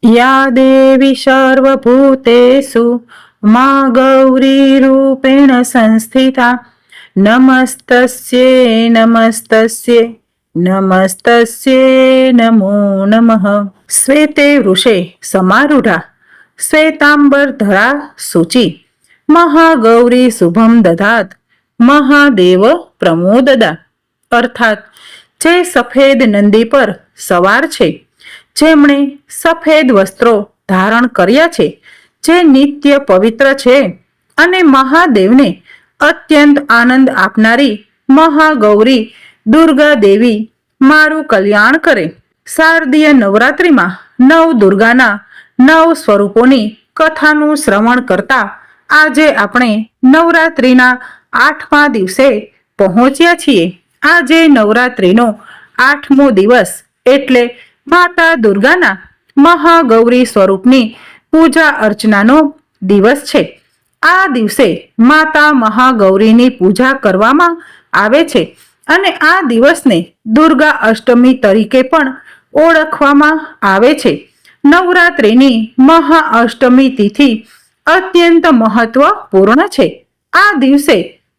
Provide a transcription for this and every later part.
या देवी सर्वभूतेषु मा गौरीरूपेण संस्थिता नमस्तस्यै नमस्तस्यै नमस्तस्यै नमो नमः। श्वेते वृषे समारूढ़ा श्वेतांबरधरा शुचि महागौरी शुभम दधात महादेव प्रमोददा। अर्थात जे सफेद नंदी पर सवार छे, જેમણે સફેદ વસ્ત્રો ધારણ કર્યા છે, જે નિત્ય પવિત્ર છે અને મહાદેવને અત્યંત આનંદ આપનારી મહાગૌરી દુર્ગા દેવી મારું કલ્યાણ કરે। શારદીય નવરાત્રિમાં નવ દુર્ગાના 9 સ્વરૂપોની કથાનું શ્રવણ કરતા આજે આપણે નવરાત્રિના 8મા દિવસે પહોંચ્યા છીએ। આજે નવરાત્રિનો 8મો દિવસ એટલે માતા દુર્ગાના મહાગૌરી સ્વરૂપની પૂજા અર્ચનાનો દિવસ છે। આ દિવસે માતા મહાગૌરીની પૂજા કરવામાં આવે છે અને આ દિવસને દુર્ગા અષ્ટમી તરીકે પણ ઓળખવામાં આવે છે। નવરાત્રિની મહાઅષ્ટમી તિથિ અત્યંત મહત્વપૂર્ણ છે। આ દિવસે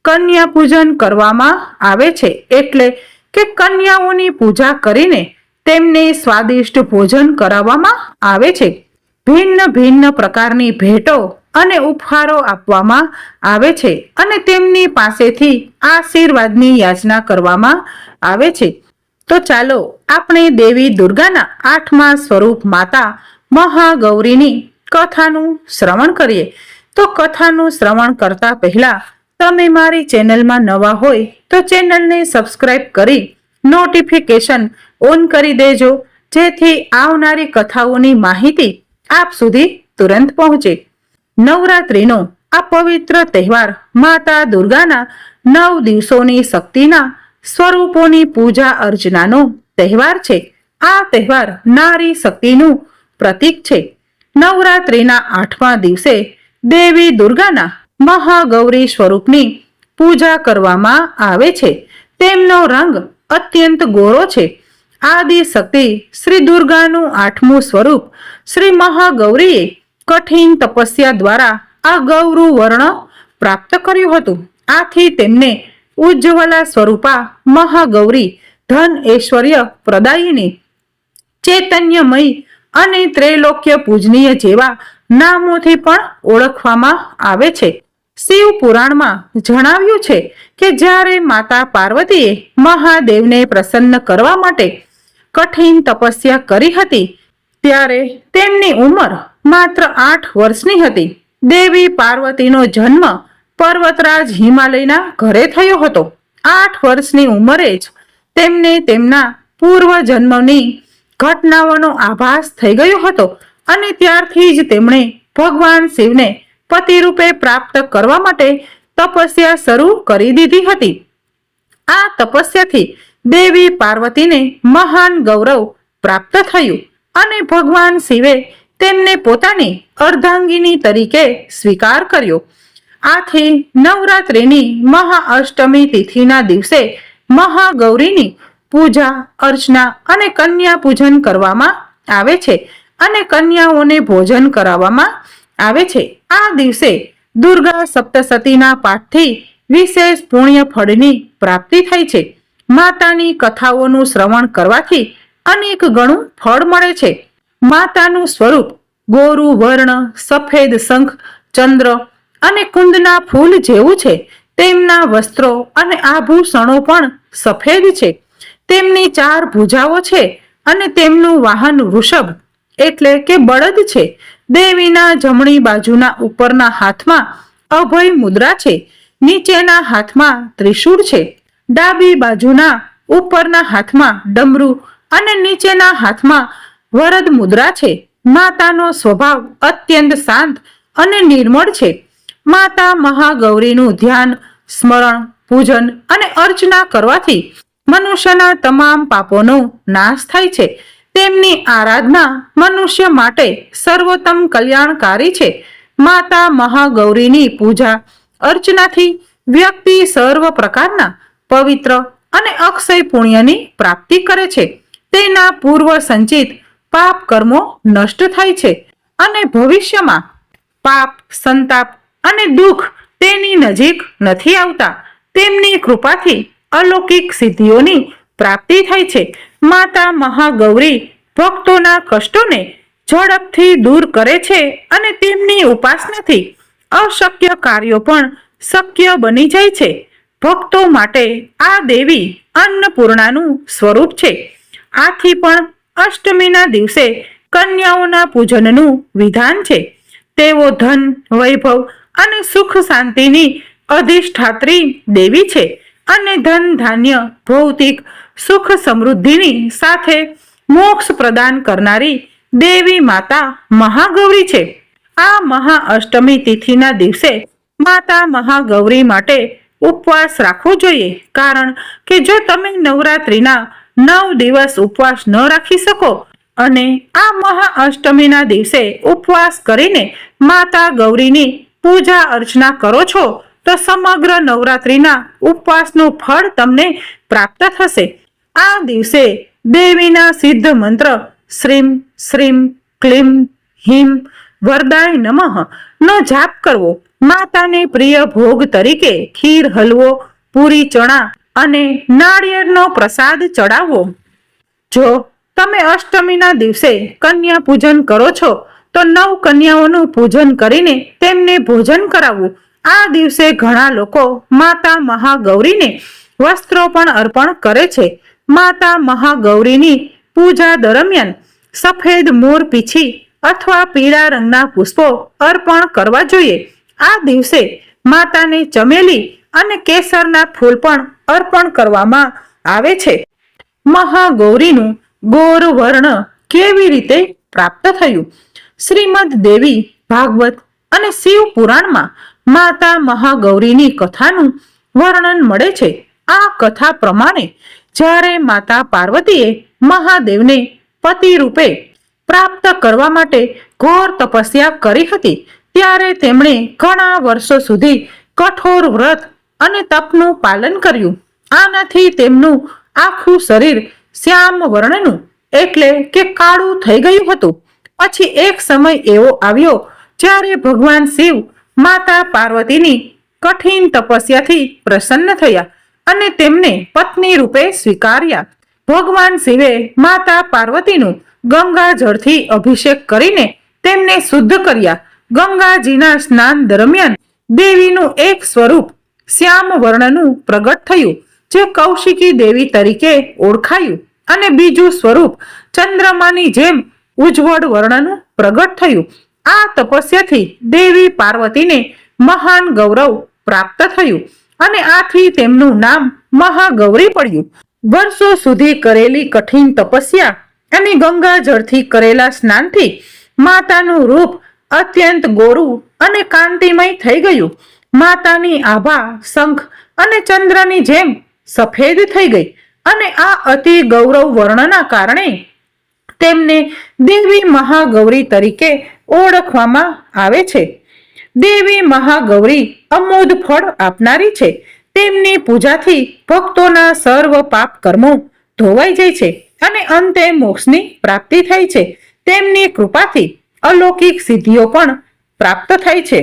કન્યા પૂજન કરવામાં આવે છે, એટલે કે કન્યાઓની પૂજા કરીને તેમને સ્વાદિષ્ટ ભોજન કરાવવામાં આવે છે। ભિન્ન ભિન્ન પ્રકારની ભેટો અને ઉપહારો આપવામાં આવે છે અને તેમની પાસેથી આશીર્વાદની યાચના કરવામાં આવે છે। તો ચાલો આપણે દેવી દુર્ગાના 8મા સ્વરૂપ માતા મહાગૌરીની કથાનું શ્રવણ કરીએ। તો કથાનું શ્રવણ કરતા પહેલા તમે મારી ચેનલમાં નવા હોય તો ચેનલને સબસ્ક્રાઇબ કરી નોટિફિકેશન ઓન કરી દેજો, જેથી આવનારી કથાઓની માહિતી આપ સુધી તુરંત પહોંચે। નવરાત્રિનો આ પવિત્ર તહેવાર માતા દુર્ગાના 9 દિવસોની શક્તિના સ્વરૂપોની પૂજા અર્ચનાનો તહેવાર છે। આ તહેવાર નારી શક્તિનું પ્રતીક છે। નવરાત્રિના 8મા દિવસે દેવી દુર્ગાના મહાગૌરી સ્વરૂપની પૂજા કરવામાં આવે છે। તેમનો રંગ અત્યંત ગોરો છે। આદિ શક્તિ શ્રી દુર્ગાનું 8મું સ્વરૂપ શ્રી મહાગૌરીએ કઠિન તપસ્યા દ્વારા આ ગૌરુ વર્ણ પ્રાપ્ત કર્યું હતું। આથી તેમને ઉજ્જવલા સ્વરૂપા મહાગૌરી ધન ઐશ્વર્ય પ્રદાયિની ચૈતન્યમય અને ત્રૈલોક્ય પૂજનીય જેવા નામોથી પણ ઓળખવામાં આવે છે। શિવ પુરાણમાં જણાવ્યું છે કે જ્યારે માતા પાર્વતીએ મહાદેવને પ્રસન્ન કરવા માટે કઠિન તપસ્યા કરી હતી, ત્યારે તેમની ઉંમર માત્ર 8 વર્ષની હતી। દેવી પાર્વતીનો જન્મ પર્વતરાજ હિમાલયના ઘરે થયો હતો। 8 વર્ષની ઉંમરે જ તેમને તેમના પૂર્વ જન્મની ઘટનાઓનો આભાસ થઈ ગયો હતો અને ત્યારથી જ તેમણે ભગવાન શિવને પતિ રૂપે પ્રાપ્ત કરવા માટે તપસ્યા શરૂ કરી દીધી હતી। આ તપસ્યાથી દેવી પાર્વતીને મહાન ગૌરવ પ્રાપ્ત થયું અને ભગવાન શિવે તેમને પોતાની અર્ધાંગિની તરીકે સ્વીકાર કર્યો। આથી નવરાત્રિની મહાઅષ્ટમી તિથિના દિવસે મહાગૌરીની પૂજા અર્ચના અને કન્યા પૂજન કરવામાં આવે છે અને કન્યાઓને ભોજન કરાવવામાં આવે છે। આ દિવસે દુર્ગા સપ્તસતીના પાઠથી વિશેષ પુણ્ય ફળની પ્રાપ્તિ થાય છે। માતાની કથાઓનું શ્રવણ કરવાથી અનેક ગણું ફળ મળે છે। માતાનું સ્વરૂપ ગોરુ વર્ણ, સફેદ શંખ, ચંદ્ર અને કુંદના ફૂલ જેવું છે। તેમના વસ્ત્રો અને આભૂષણો પણ સફેદ છે। તેમની 4 ભુજાઓ છે અને તેમનું વાહન વૃષભ એટલે કે બળદ છે। દેવીના જમણી બાજુના ઉપરના હાથમાં અભય મુદ્રા છે, નીચેના હાથમાં ત્રિશૂળ છે। ડાબી બાજુના ઉપરના હાથમાં ડમરૂ અને નીચેના હાથમાં વરદ મુદ્રા છે। માતાનો સ્વભાવ અત્યંત શાંત અને નિર્મળ છે। માતા મહાગૌરીનું ધ્યાન, સ્મરણ, પૂજન અને અર્ચના કરવાથી મનુષ્યના તમામ પાપોનો નાશ થાય છે। તેમની આરાધના મનુષ્ય માટે સર્વોત્તમ કલ્યાણકારી છે। માતા મહાગૌરીની પૂજા અર્ચનાથી વ્યક્તિ સર્વ પ્રકારના પવિત્ર અને અક્ષય પુણ્યની પ્રાપ્તિ કરે છે। તેના પૂર્વ સંચિત પાપ કર્મો નષ્ટ થાય છે અને ભવિષ્યમાં પાપ, સંતાપ અને દુઃખ તેની નજીક નથી આવતા. તેમની કૃપાથી અલૌકિક સિદ્ધિઓની પ્રાપ્તિ થાય છે. માતા મહાગૌરી ભક્તોના કષ્ટોને ઝડપથી દૂર કરે છે અને તેમની ઉપાસનાથી અશક્ય કાર્યો પણ શક્ય બની જાય છે. ભક્તો માટે આ દેવી અન્નપૂર્ણાનું સ્વરૂપ છે. આથી પણ અષ્ટમીના દિવસે કન્યાઓના પૂજનનું વિધાન છે. તેઓ ધન, વૈભવ અને સુખ શાંતિની અધિષ્ઠાત્રી દેવી છે અને ધન, ધાન્ય, ભૌતિક સુખ સમૃદ્ધિની સાથે મોક્ષ પ્રદાન કરનારી દેવી માતા મહાગૌરી છે. આ મહાઅષ્ટમી તિથિના દિવસે માતા મહાગૌરી માટે ઉપવાસ રાખવો જોઈએ, કારણ કે જો તમે નવરાત્રિના 9 દિવસ ઉપવાસ ન રાખી શકો અને આ મહાઅષ્ટમીના દિવસે ઉપવાસ કરીને માતા ગૌરીની પૂજા અર્ચના કરો છો તો સમગ્ર નવરાત્રિના ઉપવાસનું ફળ તમને પ્રાપ્ત થશે. આ દિવસે દેવીના સિદ્ધ મંત્ર શ્રીમ શ્રીમ ક્લીમ હિમ વરદાય નમઃ નો જાપ કરવો. માતાને પ્રિય ભોગ તરીકે ખીર, હલવો, પૂરી, ચણા અને નાળિયેરનો પ્રસાદ ચડાવવો. જો તમે અષ્ટમીના દિવસે કન્યા પૂજન કરો છો તો 9 કન્યાઓનું પૂજન કરીને તેમને ભોજન કરાવવું. આ દિવસે ઘણા લોકો માતા મહાગૌરીને વસ્ત્રો પણ અર્પણ કરે છે. માતા મહાગૌરીની પૂજા દરમિયાન સફેદ મોર પીંછી અથવા પીળા રંગના પુષ્પો અર્પણ કરવા જોઈએ. આ દિવસે માતાને ચમેલી અને કેસરના ફૂલ પણ અર્પણ કરવામાં આવે છે. મહાગૌરીનું ગૌર વર્ણ કેવી રીતે પ્રાપ્ત થયું? શ્રીમદ દેવી ભાગવત અને શિવ પુરાણમાં માતા મહાગૌરીની કથાનું વર્ણન મળે છે. આ કથા પ્રમાણે જ્યારે માતા પાર્વતીએ મહાદેવને પતિ રૂપે પ્રાપ્ત કરવા માટે ઘોર તપસ્યા કરી હતી, ત્યારે તેમણે ઘણા વર્ષો સુધી કઠોર વ્રત અને તપનું પાલન કર્યું. આનાથી તેમનું આખું શરીર શ્યામ વર્ણનું એટલે કે કાળું થઈ ગયું હતું. પછી એક સમય એવો આવ્યો જ્યારે ભગવાન શિવ માતા પાર્વતીની કઠિન તપસ્યાથી પ્રસન્ન થયા અને તેમને પત્ની રૂપે સ્વીકાર્યા. ભગવાન શિવે માતા પાર્વતીનું ગંગા જળથી અભિષેક કરીને તેમને શુદ્ધ કર્યા. ગંગાજીના સ્નાન દરમિયાન દેવીનું એક સ્વરૂપ શ્યામ વર્ણનું પ્રગટ થયું, જે કૌશિકી દેવી તરીકે ઓળખાયું, અને બીજું સ્વરૂપ ચંદ્રમાની જેમ ઉજ્જવળ વર્ણનું પ્રગટ થયું. આ તપસ્યાથી દેવી પાર્વતીને મહાન ગૌરવ પ્રાપ્ત થયું અને આથી તેમનું નામ મહાગૌરી પડ્યું. વર્ષો સુધી કરેલી કઠિન તપસ્યા અને ગંગા જળથી કરેલા સ્નાનથી માતાનું રૂપ અત્યંત ગોરું અને કાંતિમય થઈ ગયું. માતાની આભા શંખ અને ચંદ્રની જેમ સફેદ થઈ ગઈ અને આ અતિ ગૌરવ વર્ણના કારણે તેમને દેવી મહાગૌરી તરીકે ઓળખવામાં આવે છે. દેવી મહાગૌરી અમોદ ફળ આપનારી છે. તેમની પૂજાથી ભક્તોના સર્વ પાપ કર્મો ધોવાઈ જાય છે અને અંતે મોક્ષની પ્રાપ્તિ થાય છે. તેમની કૃપાથી અલૌકિક સિદ્ધિઓ પણ પ્રાપ્ત થાય છે.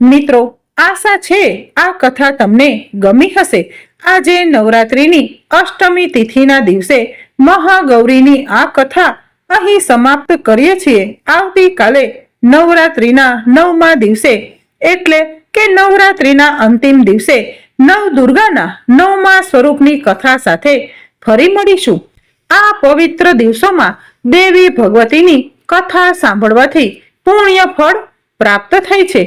મિત્રો, આશા છે આ કથા તમને ગમી હશે. આજે નવરાત્રિની અષ્ટમી તિથિના દિવસે મહાગૌરીની આ કથા અહીં સમાપ્ત કરીએ છીએ. આવતીકાલે નવરાત્રિના 9મા દિવસે એટલે કે નવરાત્રિના અંતિમ દિવસે નવદુર્ગાના 9મા સ્વરૂપની કથા સાથે ફરી મળીશું. આ પવિત્ર દિવસોમાં દેવી ભગવતીની કથા સાંભળવાથી પુણ્ય ફળ પ્રાપ્ત થાય છે.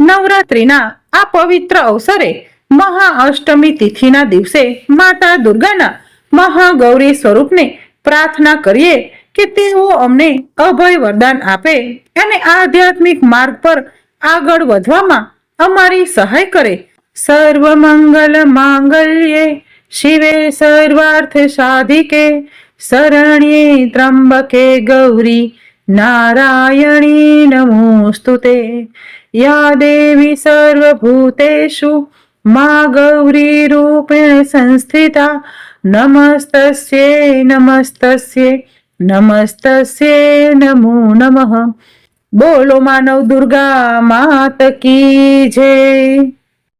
નવરાત્રિના આ પવિત્ર અવસરે મહાઅષ્ટમી તિથિના દિવસે માતા દુર્ગાના મહાગૌરી સ્વરૂપને પ્રાર્થના કરીએ કે તેઓ અમને અભય વરદાન આપે અને આધ્યાત્મિક માર્ગ પર આગળ વધવામાં અમારી સહાય કરે. સર્વ મંગલ માંગલ્યે શિવે સર્વાર્થ સાધિકે શરણ્યે ત્રંબકે ગૌરી નારાયણી નમોસ્તુતે. યા દેવી સર્વભૂતેષુ મા ગૌરી રૂપેણ સંસ્થિતા નમસ્તસ્યે નમસ્તસ્યે નમસ્તસ્યે નમો નમઃ. બોલો માનવ દુર્ગા માત કી જય.